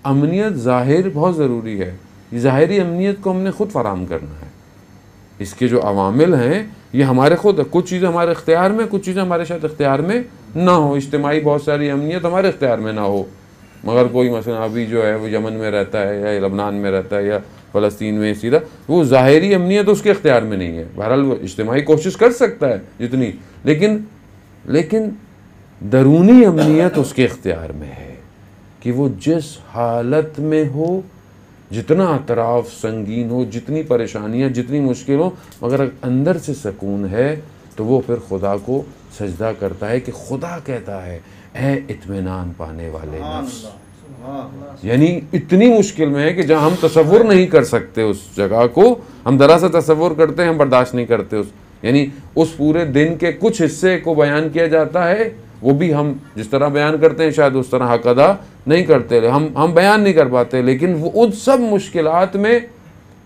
अमनियत ज़ाहिर बहुत ज़रूरी है, ज़ाहिरी अमनियत को हमने ख़ुद फराहम करना है। इसके जो अवामिल हैं ये हमारे खुद, कुछ चीज़ें हमारे इख्तियार में, कुछ चीज़ें हमारे शायद इख्तियार में ना हो। इज्तिमाई बहुत सारी अमनियत हमारे इख्तियार में ना हो, मगर कोई मसलन अभी जो है वो यमन में रहता है या लबनान में रहता है या फ़लस्तीन में, सीधा वो ज़ाहिरी अमनियत उसके इख्तियार में नहीं है। बहरहाल वो इज्तिमाई कोशिश कर सकता है जितनी, लेकिन दरूनी अमनियत उसके इख्तियार में है कि वो जिस हालत में हो, जितना अतराफ़ संगीन हो, जितनी परेशानियाँ, जितनी मुश्किल हो, मगर अंदर से सुकून है तो वो फिर खुदा को सजदा करता है कि खुदा कहता है ऐ इत्मीनान पाने वाले नफ्स। यानी इतनी मुश्किल में है कि जहाँ हम तसव्वुर नहीं कर सकते उस जगह को, हम ज़रा सा तसव्वुर करते हैं, हम बर्दाश्त नहीं करते उस, यानी उस पूरे दिन के कुछ हिस्से को बयान किया जाता है, वो भी हम जिस तरह बयान करते हैं शायद उस तरह हक अदा नहीं करते, हम बयान नहीं कर पाते। लेकिन वो उन सब मुश्किलात में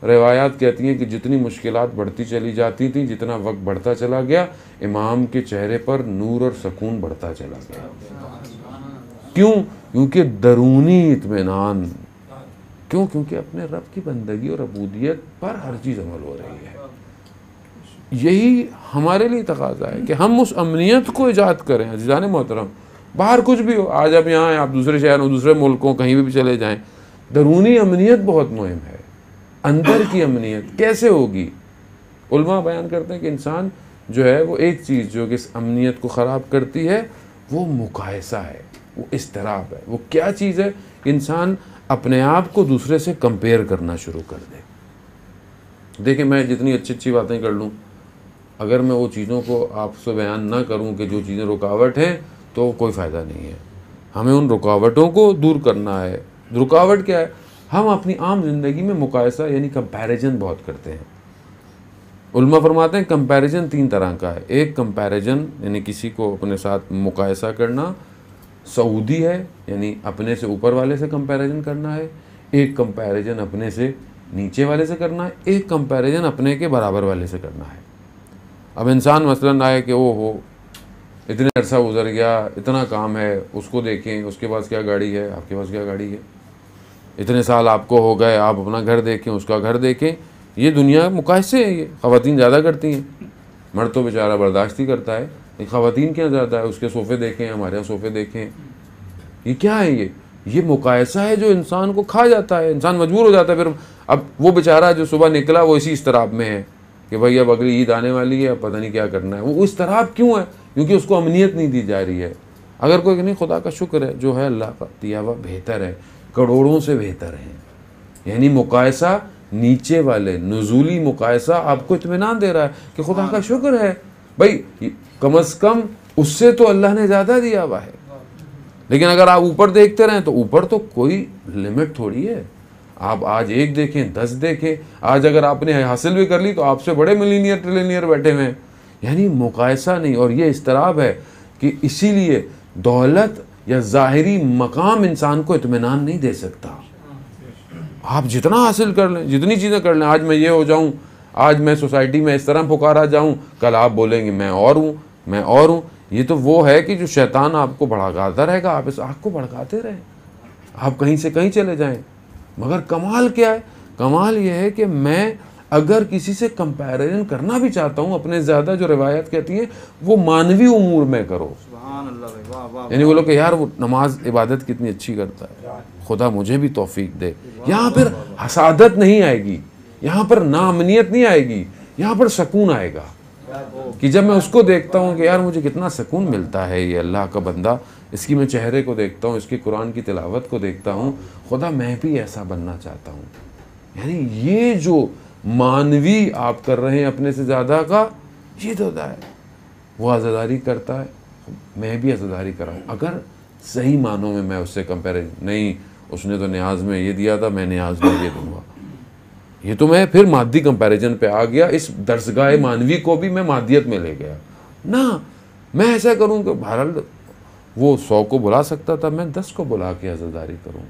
रिवायात कहती हैं कि जितनी मुश्किलात बढ़ती चली जाती थी, जितना वक्त बढ़ता चला गया, इमाम के चेहरे पर नूर और सुकून बढ़ता चला गया। क्यों? क्योंकि दरूनी इत्मीनान, क्यों? क्योंकि अपने रब की बंदगी और अबूदियत पर हर चीज़ अमल हो रही है। यही हमारे लिए तकाज़ा है कि हम उस अमनियत को ईजाद करें। अज़ीज़ान मोहतरम, बाहर कुछ भी हो, आज आप यहाँ हैं, आप दूसरे शहरों, दूसरे मुल्कों, कहीं भी चले जाएं, दरूनी अमनियत बहुत मुहिम है। अंदर की अमनियत कैसे होगी? उलमा बयान करते हैं कि इंसान जो है वो एक चीज़ जो कि इस अमनियत को ख़राब करती है वो मुकायसा है, वो इस्तराब है। वो क्या चीज़ है? इंसान अपने आप को दूसरे से कंपेयर करना शुरू कर दे। देखिए, मैं जितनी अच्छी अच्छी बातें कर लूँ, अगर मैं वो चीज़ों को आपसे बयान ना करूं कि जो चीज़ें रुकावट हैं, तो कोई फ़ायदा नहीं है। हमें उन रुकावटों को दूर करना है। रुकावट क्या है? हम अपनी आम ज़िंदगी में मुकायसा यानी कंपैरिजन बहुत करते हैं। उलमा फरमाते हैं कंपैरिजन 3 तरह का है। एक कंपैरिजन यानी किसी को अपने साथ मुकायसा करना, सऊदी है यानी अपने से ऊपर वाले से कंपैरिजन करना है। एक कंपैरिजन अपने से नीचे वाले से करना है। एक कंपैरिजन अपने के बराबर वाले से करना है। अब इंसान मसलन आए कि ओ हो, इतने अरसा गुजर गया, इतना काम है, उसको देखें, उसके पास क्या गाड़ी है, आपके पास क्या गाड़ी है, इतने साल आपको हो गए, आप अपना घर देखें, उसका घर देखें। ये दुनिया मुकायसे है। ये ख़वातीन ज़्यादा करती हैं, मर्द तो बेचारा बर्दाश्त ही करता है, ख़वातीन क्या ज़्यादा है, उसके सोफ़े देखें, हमारे यहाँ सोफ़े देखें। ये क्या है? ये मुकायसा है जो इंसान को खा जाता है। इंसान मजबूर हो जाता है फिर। अब वो बेचारा जो सुबह निकला वो इसी इस्तराब में है कि भाई अब अगली ईद आने वाली है, अब पता नहीं क्या करना है। वो इस तरह क्यों है? क्योंकि उसको अमनियत नहीं दी जा रही है। अगर कोई नहीं, खुदा का शुक्र है, जो है अल्लाह का दिया हुआ बेहतर है, करोड़ों से बेहतर है। यानी मुकायसा नीचे वाले, नुज़ूली मुकायसा आपको इत्मीनान दे रहा है कि खुदा का शुक्र है भाई, कम अज़ कम उससे तो अल्लाह ने ज़्यादा दिया हुआ है। लेकिन अगर आप ऊपर देखते रहें तो ऊपर तो कोई लिमिट थोड़ी है। आप आज 1 देखें, 10 देखें, आज अगर आपने हासिल भी कर ली तो आपसे बड़े मिलीनियर ट्रिलियनियर बैठे हुए हैं। यानी मुकायसा नहीं। और ये इस्तराब है कि इसीलिए दौलत या ज़ाहिरी मकाम इंसान को इत्मीनान नहीं दे सकता। आप जितना हासिल कर लें, जितनी चीज़ें कर लें, आज मैं ये हो जाऊँ, आज मैं सोसाइटी में इस तरह पुकारा जाऊँ, कल आप बोलेंगे मैं और हूँ, मैं और हूँ। ये तो वो है कि जो शैतान आपको भड़काता रहेगा, आप इस आग को भड़काते रहें, आप कहीं से कहीं चले जाएं। मगर कमाल क्या है? कमाल ये है कि मैं अगर किसी से कंपैरिजन करना भी चाहता हूँ अपने, ज़्यादा जो रिवायत कहती है वो मानवी उमूर में करो। यानी वो लोग कि यार वो नमाज इबादत कितनी अच्छी करता है, खुदा मुझे भी तौफीक दे। यहाँ पर हसादत नहीं आएगी, यहाँ पर नाअमनियत नहीं आएगी, यहाँ पर सुकून आएगा कि जब मैं उसको देखता हूँ कि यार मुझे कितना सुकून मिलता है, ये अल्लाह का बंदा, इसकी मैं चेहरे को देखता हूँ, इसकी कुरान की तिलावत को देखता हूँ, खुदा मैं भी ऐसा बनना चाहता हूँ। यानी ये जो मानवी आप कर रहे हैं अपने से ज़्यादा का, ये तो है वो आज़ादारी करता है, मैं भी आज़ादारी कराऊँ। अगर सही मानों में मैं उससे कंपेरिजन नहीं, उसने तो न्याज में ये दिया था, मैं न्याज में ये दूँगा, ये तो मैं फिर मादी कंपैरिजन पे आ गया। इस दर्सगाह मानवी को भी मैं मादियत में ले गया ना। मैं ऐसा करूँ कि बहरहाल वो 100 को बुला सकता था, मैं 10 को बुला के आज़ादारी करूँ।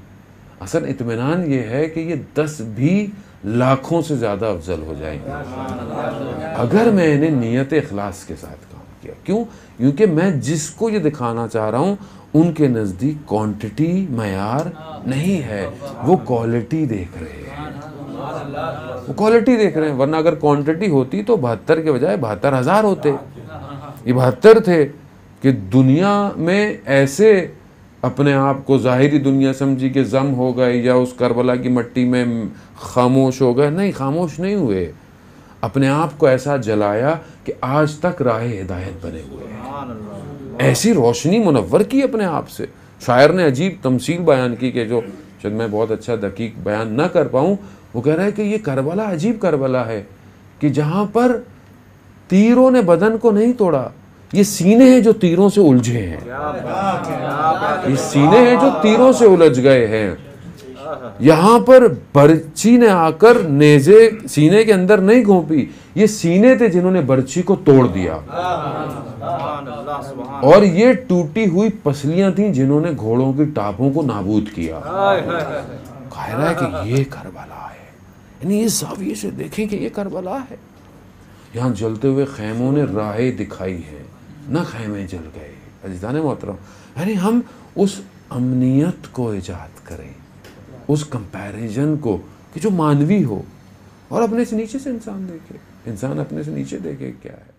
असल इत्मीनान ये है कि ये 10 भी लाखों से ज़्यादा अफजल हो जाएंगे अगर मैंने नीयत इखलास के साथ काम किया। क्यों? क्योंकि मैं जिसको ये दिखाना चाह रहा हूँ उनके नज़दीक क्वांटिटी मयार नहीं है, वो क्वालिटी देख रहे हैं, वो क्वालिटी देख रहे हैं। वरना अगर क्वांटिटी होती तो 72 के बजाय 72,000 होते। ये 72 थे कि दुनिया में ऐसे अपने आप को ज़ाहिरी दुनिया समझी कि जम हो गए या उस करबला की मट्टी में खामोश हो गए। नहीं, खामोश नहीं हुए, अपने आप को ऐसा जलाया कि आज तक राह हिदायत बने हुए हैं। ऐसी रोशनी मुनव्वर की अपने आप से। शायर ने अजीब तमसील बयान की कि जो शायद मैं बहुत अच्छा दकीक बयान ना कर पाऊँ। वो कह रहा है कि ये करबला अजीब करबला है कि जहाँ पर तीरों ने बदन को नहीं तोड़ा, ये सीने हैं जो तीरों से उलझे हैं, ये सीने हैं जो तीरों से उलझ गए हैं। यहाँ पर बर्छी ने आकर नेज़े सीने के अंदर नहीं घोंपी, ये सीने थे जिन्होंने बर्छी को तोड़ दिया। और ये टूटी हुई पसलियां थीं जिन्होंने घोड़ों की टापों को नाबूद किया। कह रहा है कि ये करबला है, यानी इस ज़ाविये से देखें कि ये करबला है। यहाँ जलते हुए खैमों ने राहें दिखाई है, न खैमे जल गए। अज़ीज़ान मोहतरम, यानी हम उस अमनियत को ईजाद करें, उस कंपैरिजन को कि जो मानवी हो, और अपने से नीचे से इंसान देखे, इंसान अपने से नीचे देखे क्या है।